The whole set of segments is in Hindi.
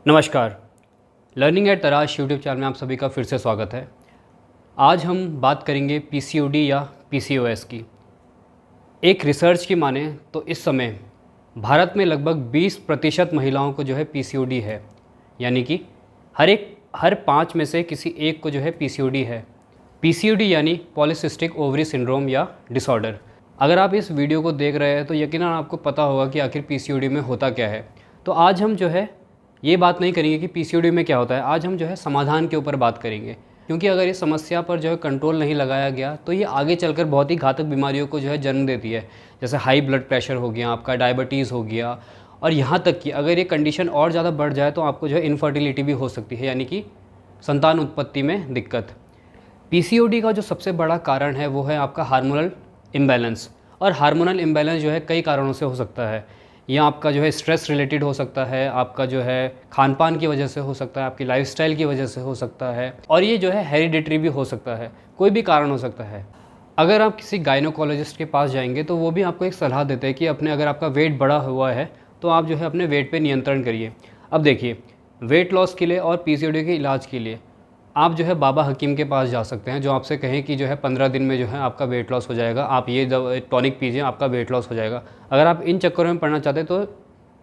नमस्कार। लर्निंग एट तराश यूट्यूब चैनल में आप सभी का फिर से स्वागत है। आज हम बात करेंगे पीसीओडी या पीसीओएस की। एक रिसर्च की माने तो इस समय भारत में लगभग 20% महिलाओं को जो है पीसीओडी है, यानी कि हर 5 में से किसी एक को जो है पीसीओडी है। पीसीओडी यानी पॉलीसिस्टिक ओवरी सिंड्रोम या डिसऑर्डर। अगर आप इस वीडियो को देख रहे हैं तो यकीनन आपको पता होगा कि आखिर पीसीओडी में होता क्या है। तो आज हम जो है ये बात नहीं करेंगे कि पीसीओडी में क्या होता है, आज हम जो है समाधान के ऊपर बात करेंगे, क्योंकि अगर इस समस्या पर जो है कंट्रोल नहीं लगाया गया तो ये आगे चलकर बहुत ही घातक बीमारियों को जो है जन्म देती है। जैसे हाई ब्लड प्रेशर हो गया, आपका डायबिटीज़ हो गया, और यहाँ तक कि अगर ये कंडीशन और ज़्यादा बढ़ जाए तो आपको जो है इनफर्टिलिटी भी हो सकती है, यानी कि संतान उत्पत्ति में दिक्कत। पीसीओडी का जो सबसे बड़ा कारण है वो है आपका हार्मोनल इम्बैलेंस, और हार्मोनल इम्बैलेंस जो है कई कारणों से हो सकता है। यह आपका जो है स्ट्रेस रिलेटेड हो सकता है, आपका जो है खान पान की वजह से हो सकता है, आपकी लाइफस्टाइल की वजह से हो सकता है, और ये जो है हेरिडिटरी भी हो सकता है, कोई भी कारण हो सकता है। अगर आप किसी गायनोकोलॉजिस्ट के पास जाएंगे तो वो भी आपको एक सलाह देते हैं कि अगर आपका वेट बढ़ा हुआ है तो आप जो है अपने वेट पे नियंत्रण करिए। अब देखिए, वेट लॉस के लिए और पीसीओडी के इलाज के लिए आप जो है बाबा हकीम के पास जा सकते हैं, जो आपसे कहें कि जो है 15 दिन में जो है आपका वेट लॉस हो जाएगा, आप ये टॉनिक पीजिए, आपका वेट लॉस हो जाएगा। अगर आप इन चक्करों में पड़ना चाहते हैं तो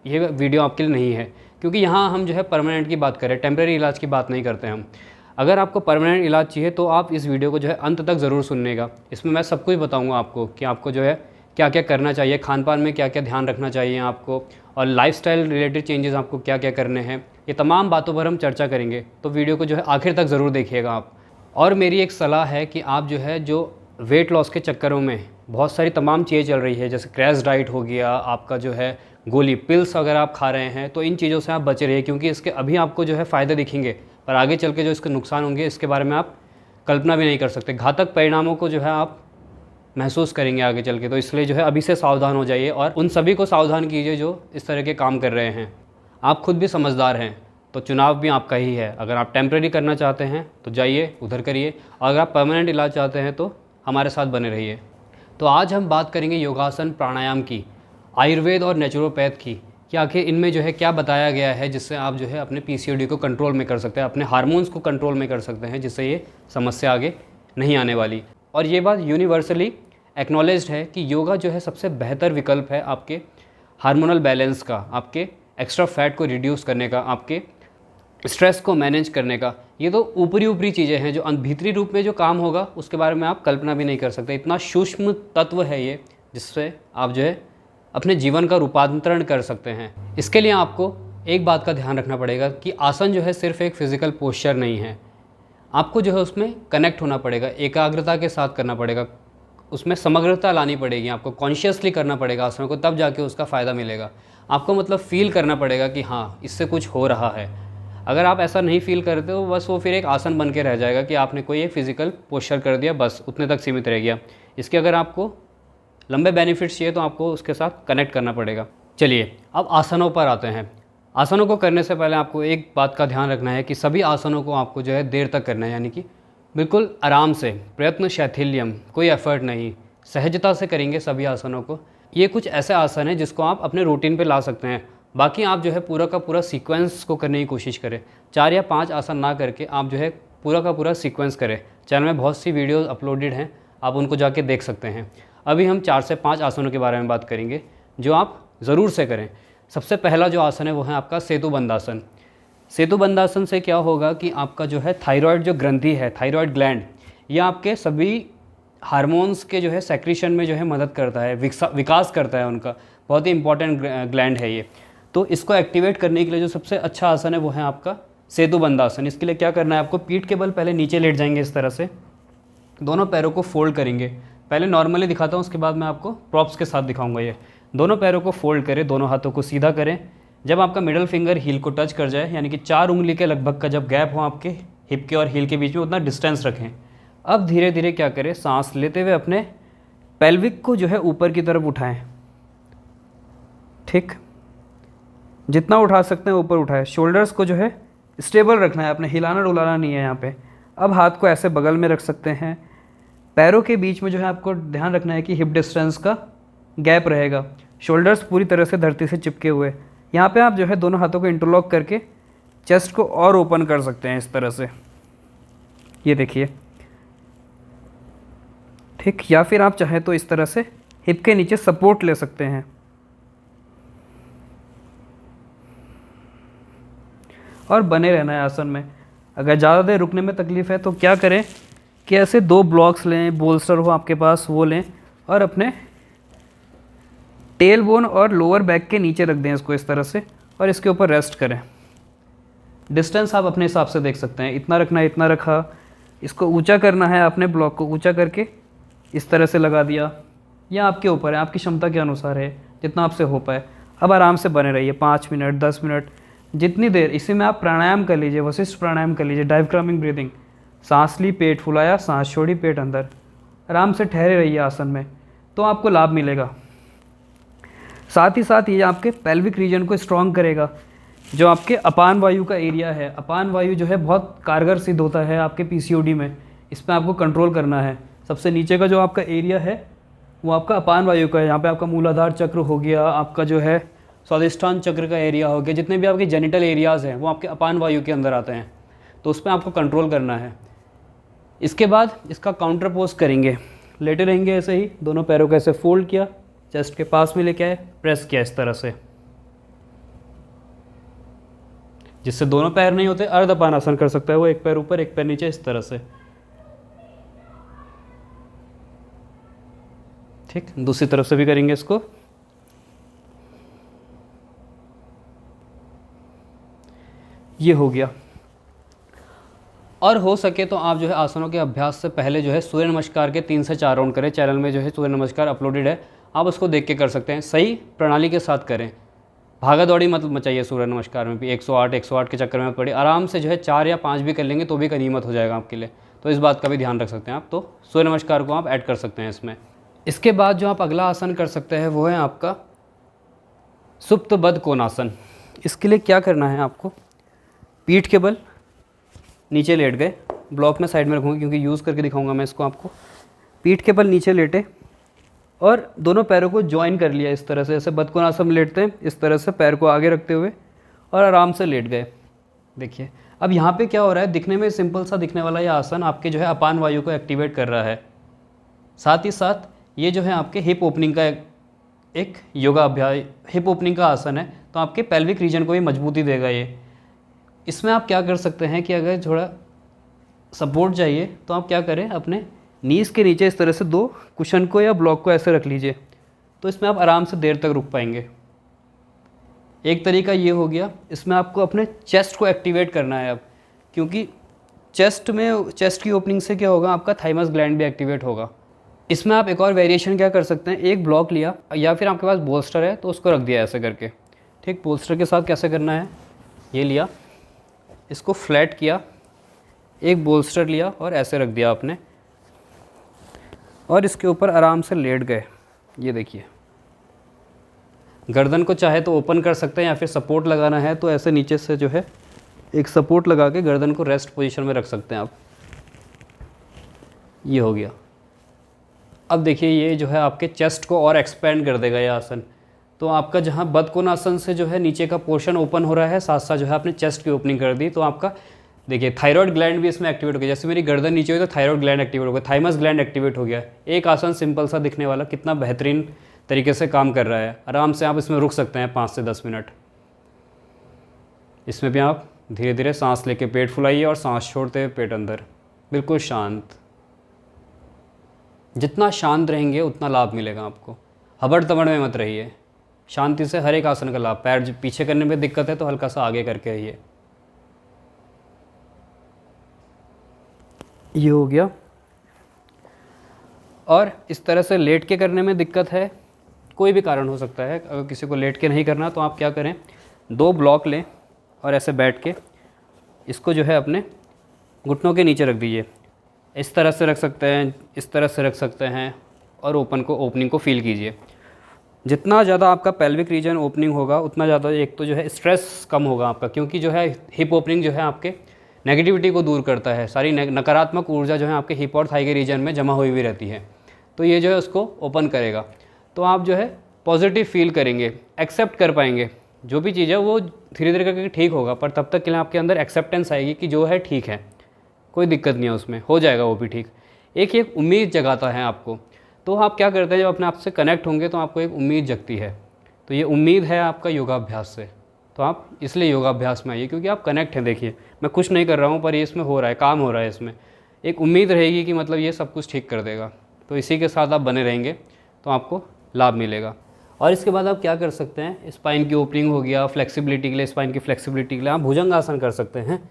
ये वीडियो आपके लिए नहीं है, क्योंकि यहाँ हम जो है परमानेंट की बात करें, टेम्प्रेरी इलाज की बात नहीं करते हम। अगर आपको परमानेंट इलाज चाहिए तो आप इस वीडियो को जो है अंत तक ज़रूर सुननेगा। इसमें मैं सब कुछ बताऊँगा आपको कि आपको जो है क्या क्या करना चाहिए, खान पान में क्या क्या ध्यान रखना चाहिए आपको, और लाइफस्टाइल रिलेटेड चेंजेस आपको क्या क्या करने हैं, ये तमाम बातों पर हम चर्चा करेंगे। तो वीडियो को जो है आखिर तक ज़रूर देखिएगा आप। और मेरी एक सलाह है कि आप जो है जो वेट लॉस के चक्करों में बहुत सारी तमाम चीज़ें चल रही है, जैसे क्रैश डाइट हो गया, आपका जो है गोली पिल्स अगर आप खा रहे हैं तो इन चीज़ों से आप बचे रहिए, क्योंकि इसके अभी आपको जो है फ़ायदे दिखेंगे पर आगे चल के जो इसके नुकसान होंगे इसके बारे में आप कल्पना भी नहीं कर सकते। घातक परिणामों को जो है आप महसूस करेंगे आगे चल के। तो इसलिए जो है अभी से सावधान हो जाइए और उन सभी को सावधान कीजिए जो इस तरह के काम कर रहे हैं। आप खुद भी समझदार हैं तो चुनाव भी आपका ही है। अगर आप टेम्प्रेरी करना चाहते हैं तो जाइए उधर करिए, और अगर आप परमानेंट इलाज चाहते हैं तो हमारे साथ बने रहिए। तो आज हम बात करेंगे योगासन प्राणायाम की, आयुर्वेद और नेचुरोपैथ की, कि आखिर इनमें जो है क्या बताया गया है जिससे आप जो है अपने पीसीओडी को कंट्रोल में कर सकते हैं, अपने हार्मोन्स को कंट्रोल में कर सकते हैं, जिससे ये समस्या आगे नहीं आने वाली। और ये बात यूनिवर्सली एक्नॉलेज्ड है कि योगा जो है सबसे बेहतर विकल्प है आपके हार्मोनल बैलेंस का, आपके एक्स्ट्रा फैट को रिड्यूस करने का, आपके स्ट्रेस को मैनेज करने का। ये तो ऊपरी चीज़ें हैं, जो भीतरी रूप में जो काम होगा उसके बारे में आप कल्पना भी नहीं कर सकते। इतना सूक्ष्म तत्व है ये, जिससे आप जो है अपने जीवन का रूपांतरण कर सकते हैं। इसके लिए आपको एक बात का ध्यान रखना पड़ेगा कि आसन जो है सिर्फ एक फिज़िकल पोस्चर नहीं है, आपको जो है उसमें कनेक्ट होना पड़ेगा, एकाग्रता के साथ करना पड़ेगा, उसमें समग्रता लानी पड़ेगी, आपको कॉन्शियसली करना पड़ेगा आसन को, तब जाके उसका फ़ायदा मिलेगा। आपको मतलब फ़ील करना पड़ेगा कि हाँ इससे कुछ हो रहा है। अगर आप ऐसा नहीं फ़ील करते तो बस वो फिर एक आसन बन के रह जाएगा कि आपने कोई एक फ़िज़िकल पोस्चर कर दिया, बस उतने तक सीमित रह गया। इसके अगर आपको लंबे बेनिफिट्स चाहिए तो आपको उसके साथ कनेक्ट करना पड़ेगा। चलिए अब आसनों पर आते हैं। आसनों को करने से पहले आपको एक बात का ध्यान रखना है कि सभी आसनों को आपको जो है देर तक करना है, यानी कि बिल्कुल आराम से, प्रयत्न शैथिल्यम, कोई एफर्ट नहीं, सहजता से करेंगे सभी आसनों को। ये कुछ ऐसे आसन है जिसको आप अपने रूटीन पे ला सकते हैं। बाकी आप जो है पूरा का पूरा सीक्वेंस को करने की कोशिश करें। 4 या 5 आसन ना करके आप जो है पूरा का पूरा सीक्वेंस करें। चैनल में बहुत सी वीडियोस अपलोडेड हैं, आप उनको जाके देख सकते हैं। अभी हम 4 से 5 आसनों के बारे में बात करेंगे जो आप ज़रूर से करें। सबसे पहला जो आसन है वो है आपका सेतुबंधासन। सेतुबंधासन से क्या होगा कि आपका जो है थायराइड जो ग्रंथि है, थायराइड ग्लैंड, ये आपके सभी हार्मोन्स के जो है सेक्रीशन में जो है मदद करता है, विकास करता है उनका। बहुत ही इंपॉर्टेंट ग्लैंड है ये। तो इसको एक्टिवेट करने के लिए जो सबसे अच्छा आसन है वो है आपका सेतुबंधासन। इसके लिए क्या करना है, आपको पीठ के बल पहले नीचे लेट जाएंगे इस तरह से, दोनों पैरों को फोल्ड करेंगे। पहले नॉर्मली दिखाता हूँ, उसके बाद मैं आपको प्रॉप्स के साथ दिखाऊंगा। ये दोनों पैरों को फोल्ड करें, दोनों हाथों को सीधा करें। जब आपका मिडल फिंगर हील को टच कर जाए, यानी कि 4 उंगली के लगभग का जब गैप हो आपके हिप के और हील के बीच में, उतना डिस्टेंस रखें। अब धीरे धीरे क्या करें, सांस लेते हुए अपने पेल्विक को जो है ऊपर की तरफ उठाएं। ठीक, जितना उठा सकते हैं ऊपर उठाएं। शोल्डर्स को जो है स्टेबल रखना है, अपने हिलाना डुलाना नहीं है यहाँ पे। अब हाथ को ऐसे बगल में रख सकते हैं। पैरों के बीच में जो है आपको ध्यान रखना है कि हिप डिस्टेंस का गैप रहेगा। शोल्डर्स पूरी तरह से धरती से चिपके हुए। यहाँ पे आप जो है दोनों हाथों को इंटरलॉक करके चेस्ट को और ओपन कर सकते हैं इस तरह से, ये देखिए, ठीक। या फिर आप चाहें तो इस तरह से हिप के नीचे सपोर्ट ले सकते हैं और बने रहना है आसन में। अगर ज़्यादा देर रुकने में तकलीफ़ है तो क्या करें कि ऐसे 2 ब्लॉक्स लें, बोल्स्टर हो आपके पास वो लें और अपने टेल बोन और लोअर बैक के नीचे रख दें इसको इस तरह से और इसके ऊपर रेस्ट करें। डिस्टेंस आप अपने हिसाब से देख सकते हैं, इतना रखना है, इतना रखा। इसको ऊंचा करना है, अपने ब्लॉक को ऊंचा करके इस तरह से लगा दिया, या आपके ऊपर है, आपकी क्षमता के अनुसार है, जितना आपसे हो पाए। अब आराम से बने रहिए 5 मिनट 10 मिनट जितनी देर। इसी में आप प्राणायाम कर लीजिए, वशिष्ठ प्राणायाम कर लीजिए, डायफ्रामिक ब्रीदिंग, सांस ली पेट फुलाया, सांस छोड़ी पेट अंदर, आराम से ठहरे रहिए आसन में, तो आपको लाभ मिलेगा। साथ ही साथ ये आपके पेल्विक रीजन को स्ट्रॉन्ग करेगा। जो आपके अपान वायु का एरिया है, अपान वायु जो है बहुत कारगर सिद्ध होता है आपके पीसीओडी में, इसमें आपको कंट्रोल करना है। सबसे नीचे का जो आपका एरिया है वो आपका अपान वायु का है, यहाँ पे आपका मूलाधार चक्र हो गया, आपका जो है स्वादिष्ठान चक्र का एरिया हो गया, जितने भी आपके जेनिटल एरियाज़ हैं वो आपके अपान वायु के अंदर आते हैं, तो उस पर आपको कंट्रोल करना है। इसके बाद इसका काउंटर पोज करेंगे, लेटे रहेंगे ऐसे ही, दोनों पैरों को ऐसे फोल्ड किया, चेस्ट के पास में लेके आए, प्रेस किया इस तरह से। जिससे दोनों पैर नहीं होते अर्ध अपान आसन कर सकता है वो, एक पैर ऊपर एक पैर नीचे इस तरह से, ठीक। दूसरी तरफ से भी करेंगे इसको। ये हो गया। और हो सके तो आप जो है आसनों के अभ्यास से पहले जो है सूर्य नमस्कार के 3 से 4 राउंड करें। चैनल में जो है सूर्य नमस्कार अपलोडेड है, आप उसको देख के कर सकते हैं। सही प्रणाली के साथ करें, भागा दौड़ी मत मचाइए सूर्य नमस्कार में भी। 108 के चक्कर में पड़ी, आराम से जो है 4 या 5 भी कर लेंगे तो भी गनीमत हो जाएगा आपके लिए, तो इस बात का भी ध्यान रख सकते हैं आप। तो सूर्य नमस्कार को आप ऐड कर सकते हैं इसमें। इसके बाद जो आप अगला आसन कर सकते हैं वो है आपका सुप्त बद्ध कोणासन। इसके लिए क्या करना है आपको, पीठ के बल नीचे लेट गए, ब्लॉक में साइड में रखूँगा क्योंकि यूज़ करके दिखाऊंगा मैं इसको आपको। पीठ के बल नीचे लेटे और दोनों पैरों को ज्वाइन कर लिया इस तरह से, जैसे बद्ध कोणासन में लेटते हैं इस तरह से, पैर को आगे रखते हुए और आराम से लेट गए। देखिए अब यहाँ पे क्या हो रहा है, दिखने में सिंपल सा दिखने वाला ये आसन आपके जो है अपान वायु को एक्टिवेट कर रहा है। साथ ही साथ ये जो है आपके हिप ओपनिंग का एक योगा अभ्यास, हिप ओपनिंग का आसन है, तो आपके पेल्विक रीजन को भी मजबूती देगा ये। इसमें आप क्या कर सकते हैं कि अगर थोड़ा सपोर्ट चाहिए तो आप क्या करें, अपने नीज़ के नीचे इस तरह से 2 कुशन को या ब्लॉक को ऐसे रख लीजिए, तो इसमें आप आराम से देर तक रुक पाएंगे। एक तरीका ये हो गया। इसमें आपको अपने चेस्ट को एक्टिवेट करना है अब, क्योंकि चेस्ट की ओपनिंग से क्या होगा, आपका थाइमस ग्लैंड भी एक्टिवेट होगा। इसमें आप एक और वेरिएशन क्या कर सकते हैं, एक ब्लॉक लिया या फिर आपके पास बोल्स्टर है तो उसको रख दिया ऐसे करके, ठीक। बोल्स्टर के साथ कैसे करना है, ये लिया, इसको फ्लैट किया, एक बोल्स्टर लिया और ऐसे रख दिया आपने, और इसके ऊपर आराम से लेट गए। ये देखिए, गर्दन को चाहे तो ओपन कर सकते हैं या फिर सपोर्ट लगाना है तो ऐसे नीचे से जो है एक सपोर्ट लगा के गर्दन को रेस्ट पोजीशन में रख सकते हैं आप। ये हो गया। अब देखिए ये जो है आपके चेस्ट को और एक्सपेंड कर देगा ये आसन। तो आपका जहाँ बद्ध कोणासन से जो है नीचे का पोर्शन ओपन हो रहा है, साथ साथ जो है आपने चेस्ट की ओपनिंग कर दी, तो आपका देखिए थायराइड ग्लैंड भी इसमें एक्टिवेट हो गया। जैसे मेरी गर्दन नीचे हुई तो थायराइड ग्लैंड एक्टिवेट हो गया, थाइमस ग्लैंड एक्टिवेट हो गया। एक आसन सिंपल सा दिखने वाला कितना बेहतरीन तरीके से काम कर रहा है। आराम से आप इसमें रुक सकते हैं 5 से 10 मिनट। इसमें भी आप धीरे धीरे सांस लेके पेट फुलाइए और सांस छोड़ते हुए पेट अंदर, बिल्कुल शांत। जितना शांत रहेंगे उतना लाभ मिलेगा आपको। हबड़ तबड़ में मत रहिए, शांति से हर एक आसन का लाभ। पैर पीछे करने में दिक्कत है तो हल्का सा आगे करके आइए। ये हो गया। और इस तरह से लेट के करने में दिक्कत है, कोई भी कारण हो सकता है। अगर किसी को लेट के नहीं करना तो आप क्या करें, 2 ब्लॉक लें और ऐसे बैठ के इसको जो है अपने घुटनों के नीचे रख दीजिए। इस तरह से रख सकते हैं, इस तरह से रख सकते हैं, और ओपनिंग को फील कीजिए। जितना ज़्यादा आपका पेल्विक रीजन ओपनिंग होगा उतना ज़्यादा एक तो जो है स्ट्रेस कम होगा आपका, क्योंकि जो है हिप ओपनिंग जो है आपके नेगेटिविटी को दूर करता है। सारी नकारात्मक ऊर्जा जो है आपके हिप और थाई के रीजन में जमा हुई रहती है, तो ये जो है उसको ओपन करेगा। तो आप जो है पॉजिटिव फील करेंगे, एक्सेप्ट कर पाएंगे जो भी चीज़ है वो धीरे धीरे करके ठीक होगा, पर तब तक के लिए आपके अंदर एक्सेप्टेंस आएगी कि जो है ठीक है, कोई दिक्कत नहीं है उसमें, हो जाएगा वो भी ठीक। एक ये उम्मीद जगाता है आपको। तो आप क्या करते हैं, जब अपने आप से कनेक्ट होंगे तो आपको एक उम्मीद जगती है। तो ये उम्मीद है आपका योगाभ्यास से। तो आप इसलिए योगाभ्यास में आइए, क्योंकि आप कनेक्ट हैं। देखिए मैं कुछ नहीं कर रहा हूँ, पर ये इसमें हो रहा है, काम हो रहा है इसमें। एक उम्मीद रहेगी कि मतलब ये सब कुछ ठीक कर देगा। तो इसी के साथ आप बने रहेंगे तो आपको लाभ मिलेगा। और इसके बाद आप क्या कर सकते हैं, स्पाइन की ओपनिंग हो गया, फ्लेक्सिबिलिटी के लिए, स्पाइन की फ्लेक्सिबिलिटी के लिए आप भुजंगासन कर सकते हैं।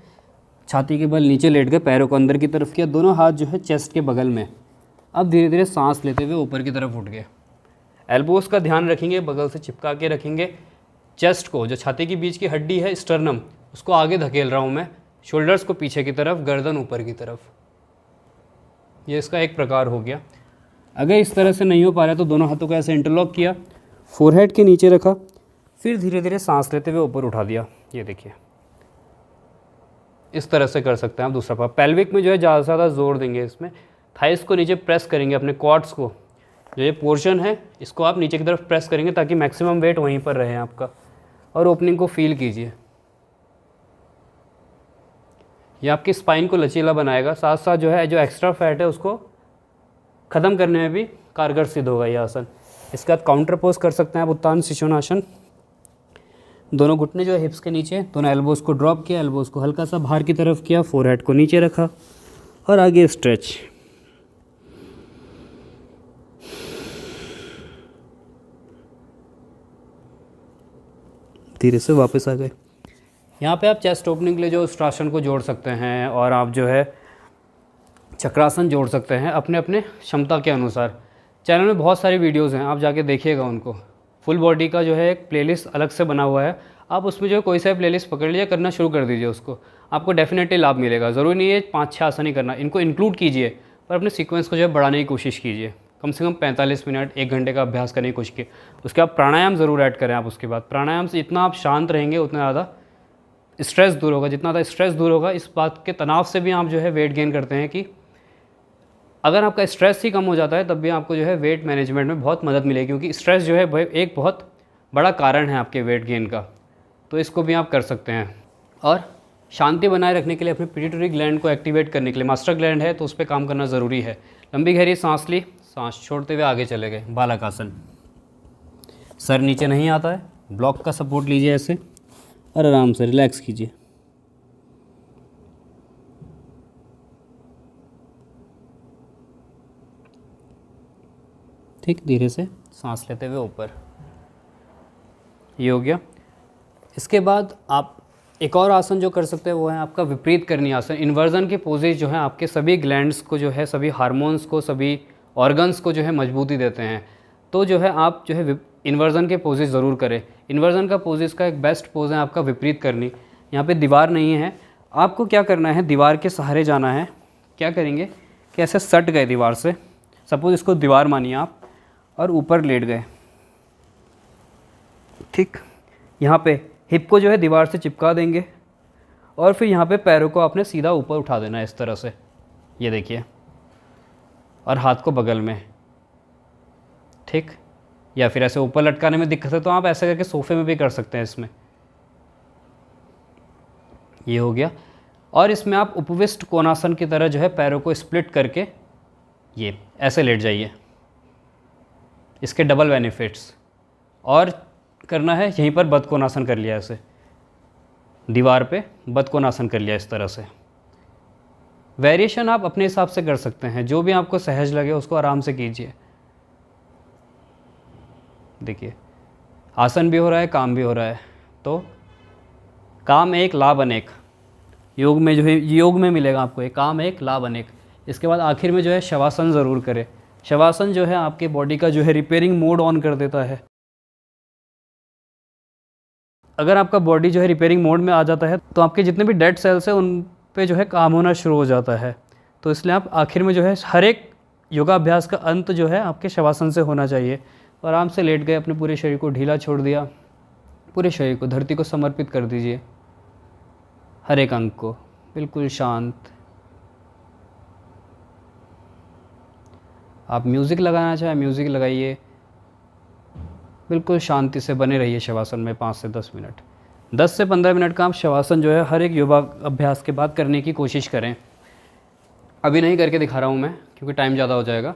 छाती के बल नीचे लेट गए, पैरों को अंदर की तरफ किया, दोनों हाथ जो है चेस्ट के बगल में। अब धीरे धीरे सांस लेते हुए ऊपर की तरफ उठ गए। एल्बोस का ध्यान रखेंगे, बगल से चिपका के रखेंगे। चेस्ट को, जो छाती के बीच की हड्डी है स्टर्नम, उसको आगे धकेल रहा हूँ मैं। शोल्डर्स को पीछे की तरफ, गर्दन ऊपर की तरफ। ये इसका एक प्रकार हो गया। अगर इस तरह से नहीं हो पा रहा तो दोनों हाथों को ऐसे इंटरलॉक किया, फोरहेड के नीचे रखा, फिर धीरे धीरे सांस लेते हुए ऊपर उठा दिया। ये देखिए, इस तरह से कर सकते हैं आप। दूसरा पार्ट पेल्विक में जो है ज़्यादा से ज़्यादा जोर देंगे इसमें। थाइस को नीचे प्रेस करेंगे, अपने क्वाड्स को, जो ये पोर्शन है इसको आप नीचे की तरफ प्रेस करेंगे ताकि मैक्सिमम वेट वहीं पर रहे आपका। और ओपनिंग को फील कीजिए, ये आपकी स्पाइन को लचीला बनाएगा, साथ साथ जो है जो एक्स्ट्रा फैट है उसको ख़त्म करने में भी कारगर सिद्ध होगा ये आसन। इसके बाद काउंटर पोज कर सकते हैं आप, उत्तान शिशोनासन। दोनों घुटने जो है हिप्स के नीचे, दोनों एल्बोज को ड्रॉप किया, एल्बोज को हल्का सा बाहर की तरफ किया, फोरहेड को नीचे रखा और आगे स्ट्रेच। धीरे से वापस आ गए। यहाँ पे आप चेस्ट ओपनिंग के लिए जो उष्ट्रासन को जोड़ सकते हैं और आप जो है चक्रासन जोड़ सकते हैं अपने अपने क्षमता के अनुसार। चैनल में बहुत सारी वीडियोस हैं, आप जाके देखिएगा उनको। फुल बॉडी का जो है एक प्लेलिस्ट अलग से बना हुआ है, आप उसमें जो है कोई सा प्लेलिस्ट पकड़ लीजिए, करना शुरू कर दीजिए उसको, आपको डेफिनेटली लाभ मिलेगा। ज़रूरी नहीं है 5-6 आसन ही करना, इनको इंक्लूड कीजिए, पर अपने सीक्वेंस को जो है बढ़ाने की कोशिश कीजिए। कम से कम 45 मिनट 1 घंटे का अभ्यास करने की कोशिश कीजिए। उसके बाद प्राणायाम ज़रूर ऐड करें आप। उसके बाद प्राणायाम से जितना आप शांत रहेंगे उतना ज़्यादा स्ट्रेस दूर होगा, जितना ज़्यादा स्ट्रेस दूर होगा। इस बात के तनाव से भी आप जो है वेट गेन करते हैं कि अगर आपका स्ट्रेस ही कम हो जाता है तब भी आपको जो है वेट मैनेजमेंट में बहुत मदद मिलेगी, क्योंकि स्ट्रेस जो है एक बहुत बड़ा कारण है आपके वेट गेन का। तो इसको भी आप कर सकते हैं। और शांति बनाए रखने के लिए अपने पिट्यूटरी ग्लैंड को एक्टिवेट करने के लिए, मास्टर ग्लैंड है तो उस पर काम करना ज़रूरी है। लंबी गहरी सांस ली, सांस छोड़ते हुए आगे चले गए, बालकासन। सर नीचे नहीं आता है, ब्लॉक का सपोर्ट लीजिए ऐसे और आराम से रिलैक्स कीजिए। ठीक, धीरे से सांस लेते हुए ऊपर। ये हो गया। इसके बाद आप एक और आसन जो कर सकते हैं वो है आपका विपरीत करनी आसन। इन्वर्जन के पोजेज जो है आपके सभी ग्लैंड्स को जो है, सभी हार्मोन्स को, सभी ऑर्गन्स को जो है मजबूती देते हैं। तो जो है आप जो है इन्वर्जन के पोजेज ज़रूर करें। इन्वर्जन का पोजेज का एक बेस्ट पोज है आपका विपरीत करनी। यहाँ पे दीवार नहीं है, आपको क्या करना है, दीवार के सहारे जाना है। क्या करेंगे कि ऐसे सट गए दीवार से, सपोज़ इसको दीवार मानिए आप, और ऊपर लेट गए। ठीक, यहाँ पे हिप को जो है दीवार से चिपका देंगे और फिर यहाँ पे पैरों को आपने सीधा ऊपर उठा देना है इस तरह से। ये देखिए, और हाथ को बगल में। ठीक, या फिर ऐसे ऊपर लटकाने में दिक्कत है तो आप ऐसे करके सोफे में भी कर सकते हैं इसमें। ये हो गया। और इसमें आप उपविष्ट कोणासन की तरह जो है पैरों को स्प्लिट करके ये ऐसे लेट जाइए। इसके डबल बेनिफिट्स। और करना है यहीं पर बदकोणासन कर लिया, ऐसे दीवार पे बदकोणासन कर लिया इस तरह से। वेरिएशन आप अपने हिसाब से कर सकते हैं, जो भी आपको सहज लगे उसको आराम से कीजिए। देखिए, आसन भी हो रहा है, काम भी हो रहा है। तो काम एक लाभ अनेक, योग में जो है, योग में मिलेगा आपको एक काम एक लाभ अनेक। इसके बाद आखिर में जो है शवासन ज़रूर करें। शवासन जो है आपके बॉडी का जो है रिपेयरिंग मोड ऑन कर देता है। अगर आपका बॉडी जो है रिपेयरिंग मोड में आ जाता है तो आपके जितने भी डेड सेल्स हैं उन पे जो है काम होना शुरू हो जाता है। तो इसलिए आप आखिर में जो है हर एक योगाभ्यास का अंत जो है आपके शवासन से होना चाहिए। तो आराम से लेट गए, अपने पूरे शरीर को ढीला छोड़ दिया, पूरे शरीर को धरती को समर्पित कर दीजिए, हर एक अंग को बिल्कुल शांत। आप म्यूज़िक लगाना चाहें म्यूज़िक लगाइए, बिल्कुल शांति से बने रहिए शवासन में 5 से 10 मिनट। 10 से 15 मिनट का आप शवासन जो है हर एक योगा अभ्यास के बाद करने की कोशिश करें। अभी नहीं करके दिखा रहा हूँ मैं क्योंकि टाइम ज़्यादा हो जाएगा।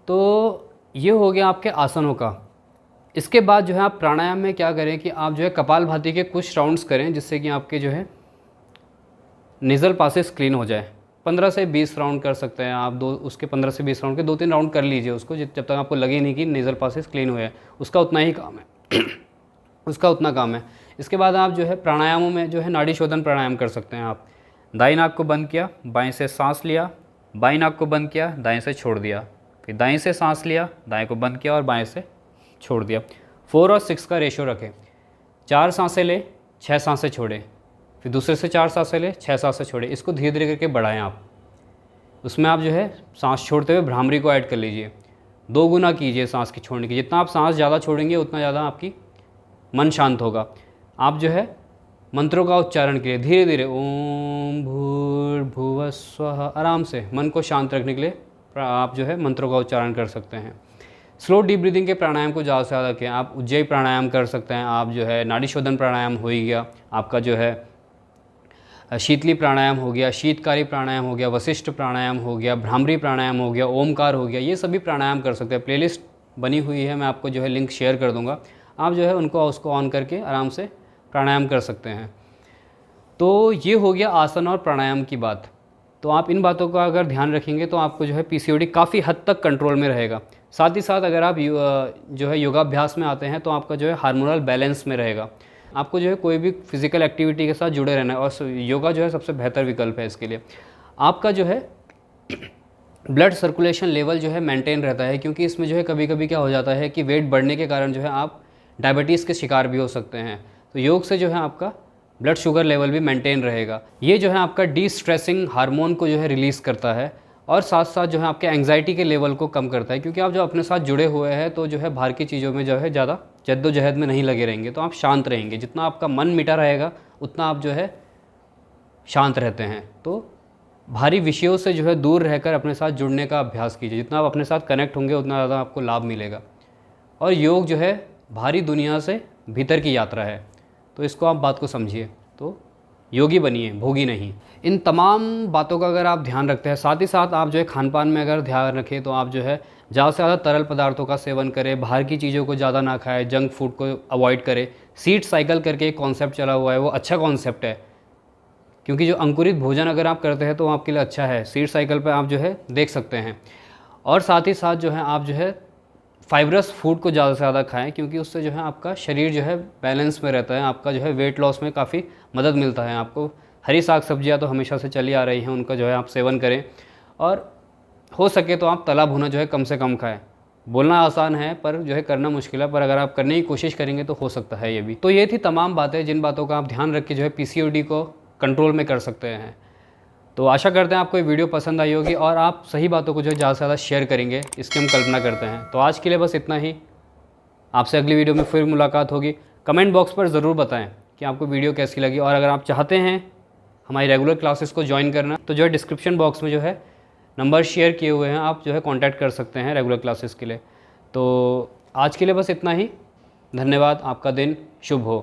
तो ये हो गया आपके आसनों का। इसके बाद जो है आप प्राणायाम में क्या करें कि आप जो है कपालभाति के कुछ राउंड्स करें जिससे कि आपके जो है नेज़ल पासेस क्लीन हो जाए। 15 से 20 राउंड कर सकते हैं आप, उसके 15 से 20 राउंड के 2-3 राउंड कर लीजिए उसको, जब तक आपको लगे नहीं कि नेज़ल पासेस क्लीन हुए हैं, उसका उतना ही काम है उसका उतना काम है। इसके बाद आप जो है प्राणायामों में जो है नाड़ी शोधन प्राणायाम कर सकते हैं आप। दाई नाक को बंद किया, बाएं से सांस लिया, बाई नाक को बंद किया, दाएं से छोड़ दिया, फिर दाएं से सांस लिया, दाएं को बंद किया और बाएं से छोड़ दिया। 4 और 6 का रेशो रखें। 4 सांसें ले, 6 सांसें छोड़े, फिर दूसरे से 4 सांसें ले, 6 सांसें छोड़े। इसको धीरे धीरे करके बढ़ाएं आप। उसमें आप जो है सांस छोड़ते हुए भ्रामरी को ऐड कर लीजिए। 2 गुना कीजिए सांस की छोड़ने की। जितना आप सांस ज़्यादा छोड़ेंगे उतना ज़्यादा आपकी मन शांत होगा। आप जो है मंत्रों का उच्चारण के लिए धीरे धीरे ओम भूर्भुवः स्वः आराम से मन को शांत रखने के लिए आप जो है मंत्रों का उच्चारण कर सकते हैं। स्लो डीप ब्रीदिंग के प्राणायाम को ज़्यादा से ज़्यादा करें। आप उज्जयी प्राणायाम कर सकते हैं, आप जो है नाड़ी शोधन प्राणायाम हो ही गया, आपका जो है शीतली प्राणायाम हो गया, शीतकारी प्राणायाम हो गया, वशिष्ठ प्राणायाम हो गया, भ्रामरी प्राणायाम हो गया, ओमकार हो गया, ये सभी प्राणायाम कर सकते हैं। प्लेलिस्ट बनी हुई है, मैं आपको जो है लिंक शेयर कर दूंगा, आप जो है उसको ऑन करके आराम से प्राणायाम कर सकते हैं। तो ये हो गया आसन और प्राणायाम की बात। तो आप इन बातों का अगर ध्यान रखेंगे तो आपको जो है पीसीओडी काफ़ी हद तक कंट्रोल में रहेगा। साथ ही साथ अगर आप जो है योगाभ्यास में आते हैं तो आपका जो है हार्मोनल बैलेंस में रहेगा। आपको जो है कोई भी फिजिकल एक्टिविटी के साथ जुड़े रहना है और योगा जो है सबसे बेहतर विकल्प है इसके लिए। आपका जो है ब्लड सर्कुलेशन लेवल जो है मेंटेन रहता है, क्योंकि इसमें जो है कभी कभी क्या हो जाता है कि वेट बढ़ने के कारण जो है आप डायबिटीज़ के शिकार भी हो सकते हैं। तो योग से जो है आपका ब्लड शुगर लेवल भी मेंटेन रहेगा। ये जो है आपका डी स्ट्रेसिंग हार्मोन को जो है रिलीज़ करता है और साथ साथ जो है आपके एंग्जाइटी के लेवल को कम करता है, क्योंकि आप जो अपने साथ जुड़े हुए हैं तो जो है बाहर की चीज़ों में जो है ज़्यादा जद्दोजहद में नहीं लगे रहेंगे, तो आप शांत रहेंगे। जितना आपका मन मिटा रहेगा उतना आप जो है शांत रहते हैं। तो भारी विषयों से जो है दूर रहकर अपने साथ जुड़ने का अभ्यास कीजिए। जितना आप अपने साथ कनेक्ट होंगे उतना ज़्यादा आपको लाभ मिलेगा। और योग जो है भारी दुनिया से भीतर की यात्रा है, तो इसको आप बात को समझिए। तो योगी बनिए, भोगी नहीं। इन तमाम बातों का अगर आप ध्यान रखते हैं, साथ ही साथ आप जो है खान पान में अगर ध्यान रखें तो आप जो है ज़्यादा से ज़्यादा तरल पदार्थों का सेवन करें, बाहर की चीज़ों को ज़्यादा ना खाएं, जंक फूड को अवॉइड करें। सीड साइकिल करके एक कॉन्सेप्ट चला हुआ है, वो अच्छा कॉन्सेप्ट है, क्योंकि जो अंकुरित भोजन अगर आप करते हैं तो आपके लिए अच्छा है। सीड साइकिल पर आप जो है देख सकते हैं। और साथ ही साथ जो है आप जो है फाइब्रस फूड को ज़्यादा से ज़्यादा खाएं, क्योंकि उससे जो है आपका शरीर जो है बैलेंस में रहता है। आपका जो है वेट लॉस में काफ़ी मदद मिलता है आपको। हरी साग सब्जियां तो हमेशा से चली आ रही हैं, उनका जो है आप सेवन करें। और हो सके तो आप तला भुना जो है कम से कम खाएं। बोलना आसान है पर जो है करना मुश्किल है, पर अगर आप करने की कोशिश करेंगे तो हो सकता है ये भी। तो ये थी तमाम बातें जिन बातों का आप ध्यान रख के जो है पीसीओडी को कंट्रोल में कर सकते हैं। तो आशा करते हैं आपको ये वीडियो पसंद आई होगी और आप सही बातों को जो है ज़्यादा से ज़्यादा शेयर करेंगे, इसकी हम कल्पना करते हैं। तो आज के लिए बस इतना ही। आपसे अगली वीडियो में फिर मुलाकात होगी। कमेंट बॉक्स पर ज़रूर बताएं कि आपको वीडियो कैसी लगी, और अगर आप चाहते हैं हमारी रेगुलर क्लासेस को ज्वाइन करना तो जो है डिस्क्रिप्शन बॉक्स में जो है नंबर शेयर किए हुए हैं, आप जो है कॉन्टैक्ट कर सकते हैं रेगुलर क्लासेस के लिए। तो आज के लिए बस इतना ही। धन्यवाद। आपका दिन शुभ हो।